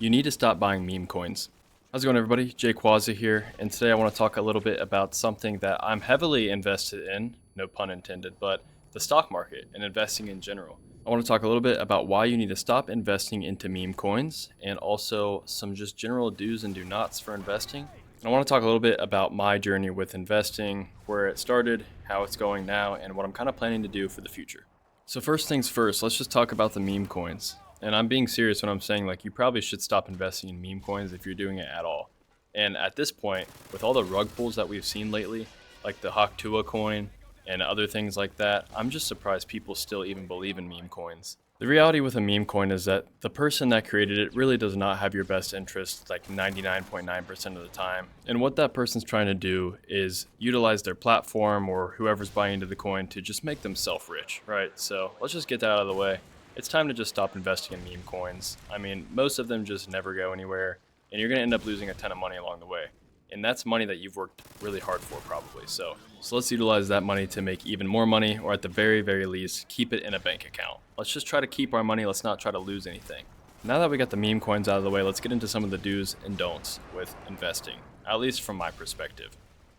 You need to stop buying meme coins. How's it going, everybody? Jay Quazza here, and today I want to talk a little bit about something that I'm heavily invested in, no pun intended, but the stock market and investing in general. I want to talk a little bit about why you need to stop investing into meme coins and also some just general do's and do nots for investing. And I want to talk a little bit about my journey with investing, where it started, how it's going now, and what I'm kind of planning to do for the future. So first things first, let's just talk about the meme coins. And I'm being serious when I'm saying like you probably should stop investing in meme coins if you're doing it at all. And at this point, with all the rug pulls that we've seen lately, like the Haktua coin and other things like that, I'm just surprised people still even believe in meme coins. The reality with a meme coin is that the person that created it really does not have your best interest like 99.9% of the time. And what that person's trying to do is utilize their platform or whoever's buying into the coin to just make themselves rich, right? So let's just get that out of the way. It's time to just stop investing in meme coins. I mean, most of them just never go anywhere, and you're going to end up losing a ton of money along the way. And that's money that you've worked really hard for, probably. So let's utilize that money to make even more money, or at the very, very least, keep it in a bank account. Let's just try to keep our money. Let's not try to lose anything. Now that we got the meme coins out of the way, let's get into some of the do's and don'ts with investing, at least from my perspective.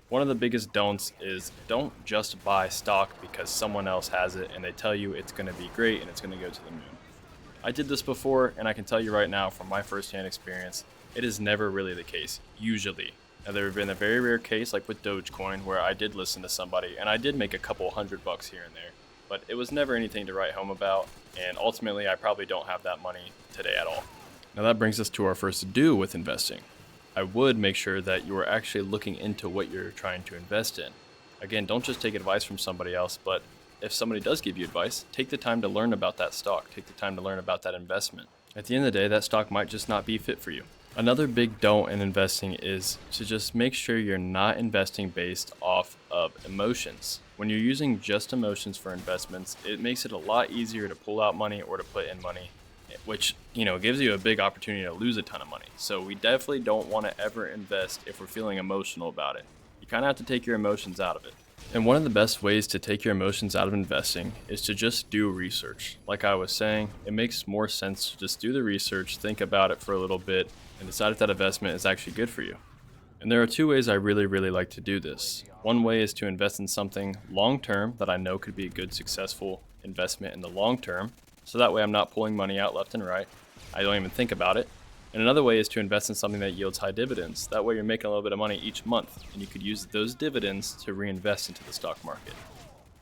One of the biggest don'ts is don't just buy stock because someone else has it and they tell you it's going to be great and it's going to go to the moon. I did this before, and I can tell you right now from my firsthand experience, it is never really the case, usually. Now, there have been a very rare case like with Dogecoin where I did listen to somebody and I did make a couple $100 here and there, but it was never anything to write home about, and ultimately I probably don't have that money today at all. Now that brings us to our first do with investing. I would make sure that you are actually looking into what you're trying to invest in. Again, don't just take advice from somebody else, but if somebody does give you advice, take the time to learn about that stock, take the time to learn about that investment. At the end of the day, that stock might just not be fit for you. Another big don't in investing is to just make sure you're not investing based off of emotions. When you're using just emotions for investments, it makes it a lot easier to pull out money or to put in money, which gives you a big opportunity to lose a ton of money. So we definitely don't want to ever invest if we're feeling emotional about it. You kind of have to take your emotions out of it. And one of the best ways to take your emotions out of investing is to just do research. Like I was saying, it makes more sense to just do the research, think about it for a little bit, and decide if that investment is actually good for you. And there are two ways I really like to do this. One way is to invest in something long term that I know could be a good, successful investment in the long term. So that way I'm not pulling money out left and right. I don't even think about it. And another way is to invest in something that yields high dividends. That way you're making a little bit of money each month, and you could use those dividends to reinvest into the stock market.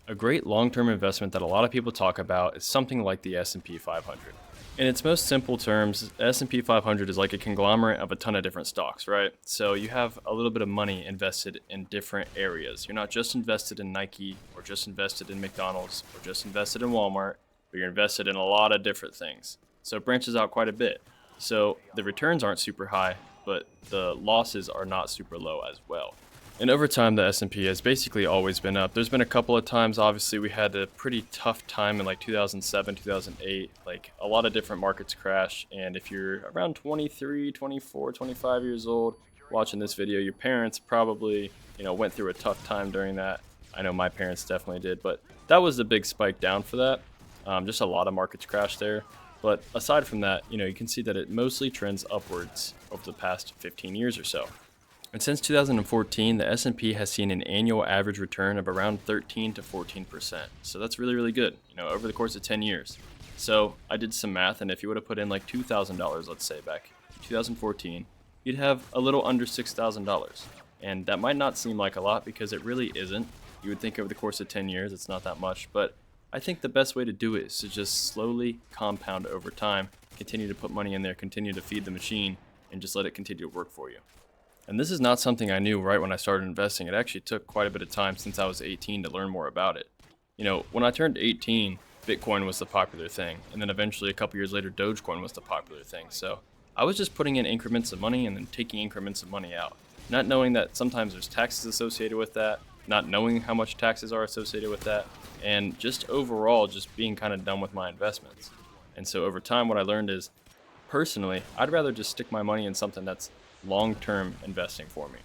A great long-term investment that a lot of people talk about is something like the S&P 500. In its most simple terms, the S&P 500 is like a conglomerate of a ton of different stocks, right? So you have a little bit of money invested in different areas. You're not just invested in Nike or just invested in McDonald's or just invested in Walmart, but you're invested in a lot of different things. So it branches out quite a bit. So the returns aren't super high, but the losses are not super low as well. And over time, the S&P has basically always been up. There's been a couple of times, obviously, we had a pretty tough time in like 2007, 2008. Like a lot of different markets crashed. And if you're around 23, 24, 25 years old watching this video, your parents probably, went through a tough time during that. I know my parents definitely did, but that was the big spike down for that. Just a lot of markets crashed there. But aside from that, you can see that it mostly trends upwards over the past 15 years or so. And since 2014, the S&P has seen an annual average return of around 13 to 14%. So that's really good, over the course of 10 years. So I did some math, and if you would have put in like $2,000, let's say back in 2014, you'd have a little under $6,000. And that might not seem like a lot because it really isn't. You would think over the course of 10 years, it's not that much, but I think the best way to do it is to just slowly compound over time, continue to put money in there, continue to feed the machine, and just let it continue to work for you. And this is not something I knew right when I started investing. It actually took quite a bit of time since I was 18 to learn more about it. When I turned 18, Bitcoin was the popular thing, and then eventually a couple years later, Dogecoin was the popular thing. So I was just putting in increments of money and then taking increments of money out, not knowing that sometimes there's taxes associated with that, not knowing how much taxes are associated with that, and just overall just being kind of done with my investments. And so over time, what I learned is, personally, I'd rather just stick my money in something that's long-term investing for me.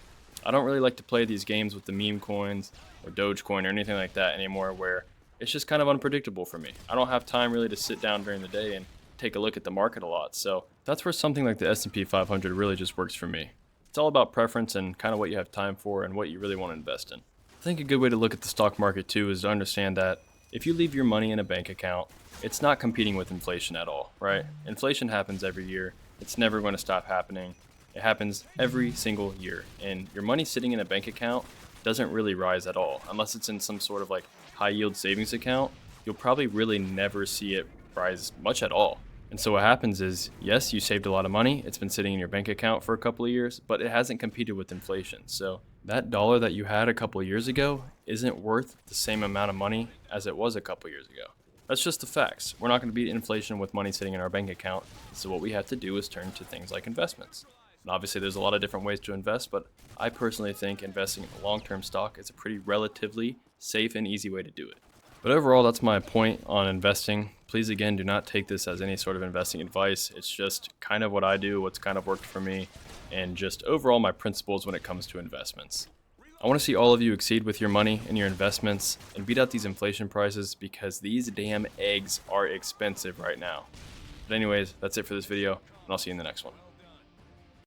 I don't really like to play these games with the meme coins or Dogecoin or anything like that anymore, where it's just kind of unpredictable for me. I don't have time really to sit down during the day and take a look at the market a lot. So that's where something like the S&P 500 really just works for me. It's all about preference and kind of what you have time for and what you really want to invest in. I think a good way to look at the stock market too is to understand that if you leave your money in a bank account, it's not competing with inflation at all, right? Inflation happens every year. It's never going to stop happening. It happens every single year. And your money sitting in a bank account doesn't really rise at all. Unless it's in some sort of like high yield savings account, you'll probably really never see it rise much at all. And so what happens is, yes, you saved a lot of money. It's been sitting in your bank account for a couple of years, but it hasn't competed with inflation. So that dollar that you had a couple of years ago isn't worth the same amount of money as it was a couple of years ago. That's just the facts. We're not going to beat inflation with money sitting in our bank account. So what we have to do is turn to things like investments. And obviously there's a lot of different ways to invest, but I personally think investing in a long-term stock is a pretty relatively safe and easy way to do it. But overall, that's my point on investing. Please, again, do not take this as any sort of investing advice. It's just kind of what I do, what's kind of worked for me, and just overall my principles when it comes to investments. I want to see all of you exceed with your money and your investments and beat out these inflation prices because these damn eggs are expensive right now. But anyways, that's it for this video, and I'll see you in the next one.